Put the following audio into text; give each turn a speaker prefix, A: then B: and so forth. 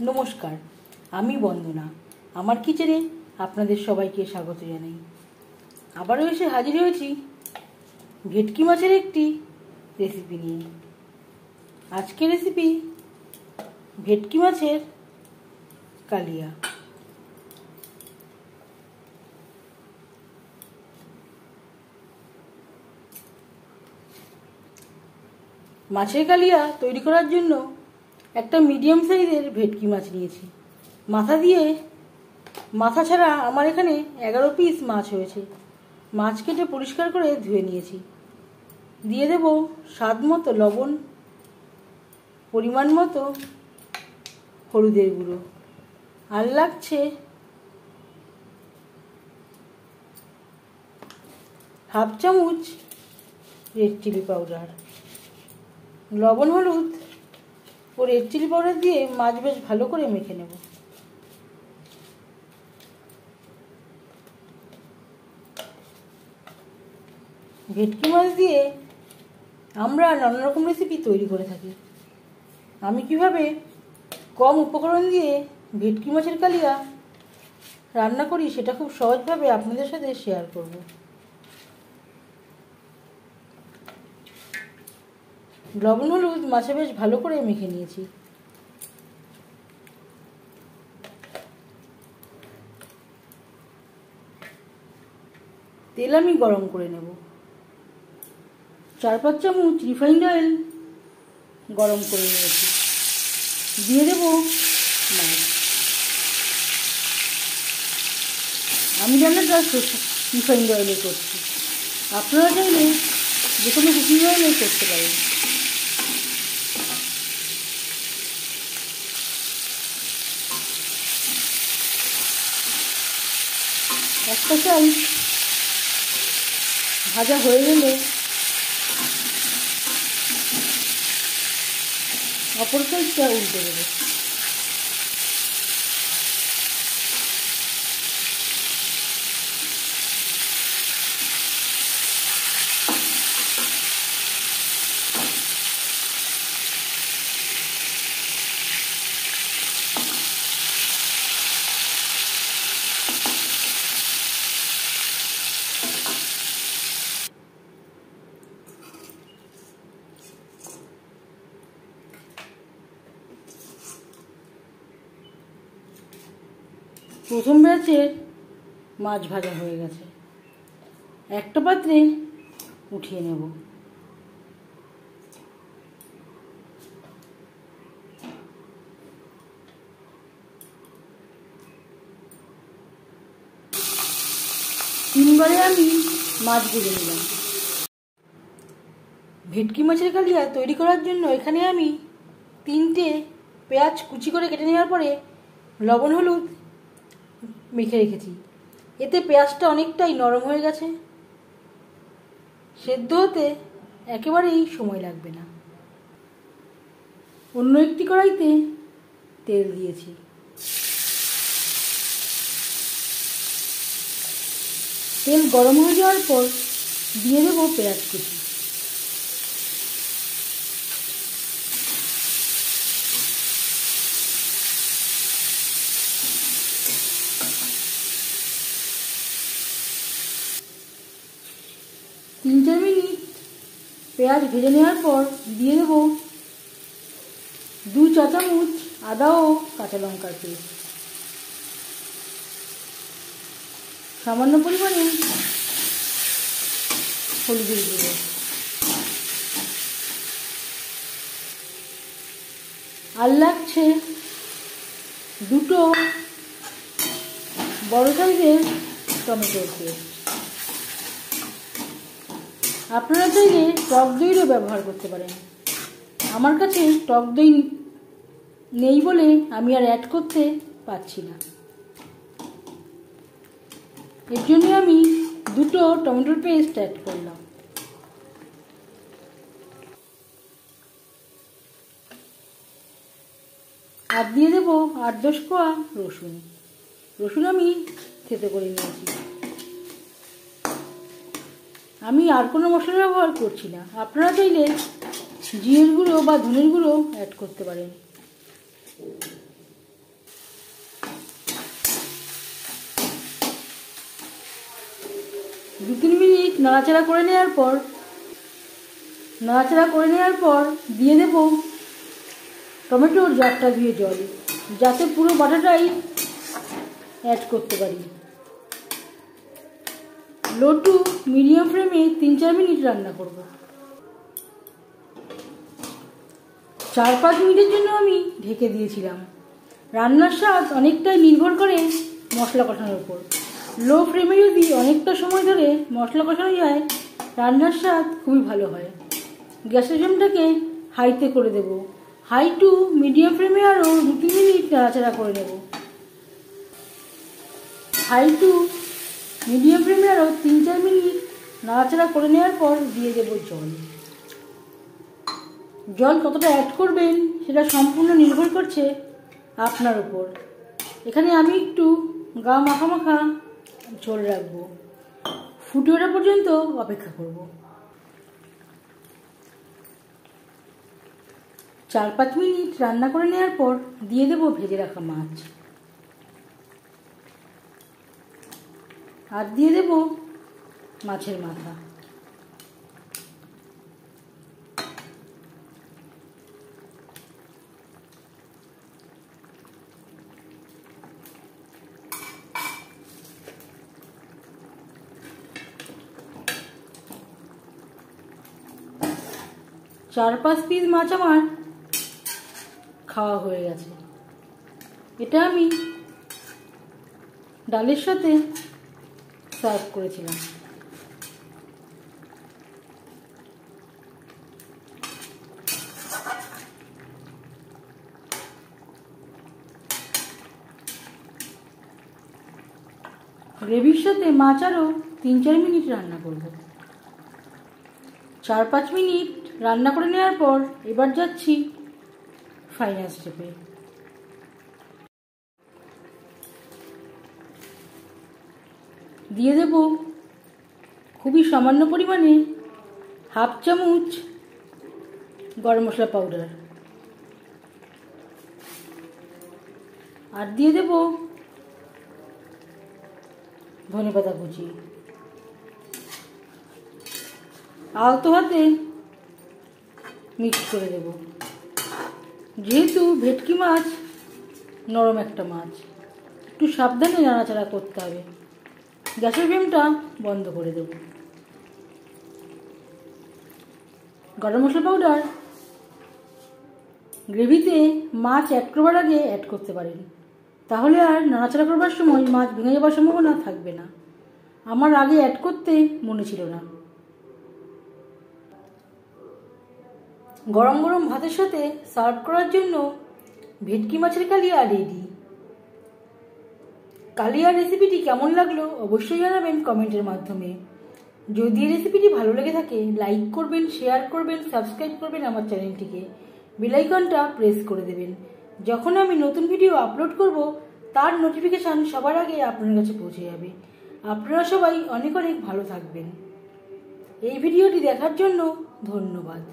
A: নমস্কার, আমি বন্দনা। আমার কিচেনে আপনাদের সবাইকে স্বাগত জানাই। আবারও এসে হাজির হয়েছি ভেটকি মাছের একটি রেসিপি নিয়ে। আজকের রেসিপি ভেটকি মাছের কালিয়া। মাছের কালিয়া তৈরি করার জন্য একটা মিডিয়াম সাইজের ভেটকি মাছ নিয়েছি। মাথা ছাড়া আমার এখানে 11 পিস মাছ হয়েছে। মাছ কেটে পরিষ্কার করে ধুয়ে নিয়েছি। দিয়ে দেব স্বাদ মতো লবণ, পরিমাণ মতো হলুদের গুঁড়ো, আর লাগছে হাফ চামচ রেড চিলি পাউডার। লবণ, হলুদ ও রেড চিলি পাউডার দিয়ে মাছ বেশ ভালো করে মেখে নেব। ভেটকি মাছ দিয়ে আমরা নানা রকম রেসিপি তৈরি করে থাকি। আমি কিভাবে কম উপকরণ দিয়ে ভেটকি মাছের কালিয়া রান্না করি সেটা খুব সহজভাবে আপনাদের সাথে শেয়ার করব। লবণ, হলুদ মাছে বেশ ভালো করে মেখে নিয়েছি। তেল আমি গরম করে নেব। 4-5 চামচ রিফাইন্ড অয়েল গরম করে নিয়েছি। দিয়ে দেব মাছ। আমি রান্নাটা রিফাইন্ড অয়েলে করছি, আপনারা চাইলে যে কোনো কুকিং অয়েলে করতে পারেন। একটা সাইড ভাজা হয়ে গেলে অপর সাইডটা উল্টে দেবো। প্রথম ব্যাচের মাছ ভাজা হয়ে গেছে। একটা পাত্রে উঠিয়ে নেব। তিনবারে আমি মাছ ভেজে নিলাম। ভেটকি মাছের কালিয়া তৈরি করার জন্য এখানে আমি 3টে পেঁয়াজ কুচি করে কেটে নেওয়ার পরে লবণ, হলুদ মেখে রেখেছি। এতে পেঁয়াজটা অনেকটাই নরম হয়ে গেছে, সেদ্ধ হতে একেবারেই সময় লাগবে না। অন্য একটি কড়াইতে তেল দিয়েছি। তেল গরম হয়ে যাওয়ার পর দিয়ে দেবো পেঁয়াজ কুচি। তিন 4 মিনিট পেঁয়াজ ভেজে নেওয়ার পর দিয়ে দেব 2 চা চামচ আদা ও কাঁচা লঙ্কার পেস্ট, সামান্য পরিমাণে হলুদের গুঁড়ো, আর লাগছে 2টো বড় সাইজের টমেটোর পেস্ট। আপনারা চাইলে টক দইও ব্যবহার করতে পারেন। আমার কাছে টক দই নেই বলে আমি আর অ্যাড করতে পারছি না। এর জন্য আমি 2টো টমেটোর পেস্ট অ্যাড করলাম। আর দিয়ে দেবো 8-10 কোয়া রসুন। রসুন আমি থেতো করে নিয়েছি। আমি আর কোনো মশলা ব্যবহার করছি না। আপনারা চাইলে জিরের গুঁড়ো বা ধনের গুঁড়ো অ্যাড করতে পারেন। নাড়াচাড়া করে নেওয়ার পর দিয়ে দেব টমেটোর জলটা ধুয়ে জল, যাতে পুরো বাটাটাই অ্যাড করতে পারি। লো টু মিডিয়াম ফ্লেমে 3-4 মিনিট রান্না করব। 4-5 মিনিটের জন্য আমি ঢেকে দিয়েছিলাম। রান্নার স্বাদ অনেকটাই নির্ভর করে মশলা কষানোর উপর। লো ফ্লেমে যদি অনেকটা সময় ধরে মশলা কষানো যায়, রান্নার স্বাদ খুবই ভালো হয়। গ্যাসের ফ্লেমটাকে হাইতে করে দেব। হাই টু মিডিয়াম ফ্লেমে আরও 2-3 মিনিট নাড়াচাড়া করে নেব। হাই টু মিডিয়াম ফ্লেমে আরও 3-4 মিনিট নাড়াচাড়া করে নেওয়ার পর দিয়ে দেব জল। জল কতটা অ্যাড করবেন সেটা সম্পূর্ণ নির্ভর করছে আপনার উপর। এখানে আমি একটু গা মাখা মাখা ঝোল রাখবো। ফুটে ওঠা পর্যন্ত অপেক্ষা করব। 4-5 মিনিট রান্না করে নেওয়ার পর দিয়ে দেব ভেজে রাখা মাছ, আর দিয়ে দেব মাছের মাথা। চার 5 পিস মাছ আমার খাওয়া হয়ে গেছে। এটা আমি ডালের সাথে সার্ভ করেছিলাম। গ্রেভির সাথে মাছ আরও 3-4 মিনিট রান্না করব। 4-5 মিনিট রান্না করে নেওয়ার পর এবার যাচ্ছি ফাইনাল স্টেপে। দিয়ে দেব খুবই সামান্য পরিমাণে 1/2 চামচ গরম মশলা পাউডার, আর দিয়ে দেব ধনেপাতা কুচি। আলতো হাতে মিক্স করে দেব। যেহেতু ভেটকি মাছ নরম একটা মাছ, একটু সাবধানে নাড়াচাড়া করতে হবে। গ্যাসের ফ্লেমটা বন্ধ করে দেব। গরম মশলা পাউডার গ্রেভিতে মাছ অ্যাড করবার আগে অ্যাড করতে পারেন, তাহলে আর নাড়াচাড়া করবার সময় মাছ ভেঙে যাওয়ার সম্ভাবনা থাকবে না। আমার আগে অ্যাড করতে মনে ছিল না। গরম গরম ভাতের সাথে সার্ভ করার জন্য ভেটকি মাছের কালিয়া রেডি। কালিয়া রেসিপিটি কেমন লাগলো অবশ্যই জানাবেন কমেন্টের মাধ্যমে। যদি এই রেসিপিটি ভালো লেগে থাকে লাইক করবেন, শেয়ার করবেন, সাবস্ক্রাইব করবেন আমার চ্যানেলটিকে, বেল আইকনটা প্রেস করে দেবেন। যখন আমি নতুন ভিডিও আপলোড করব তার নোটিফিকেশান সবার আগে আপনার কাছে পৌঁছে যাবে। আপনারা সবাই অনেক অনেক ভালো থাকবেন। এই ভিডিওটি দেখার জন্য ধন্যবাদ।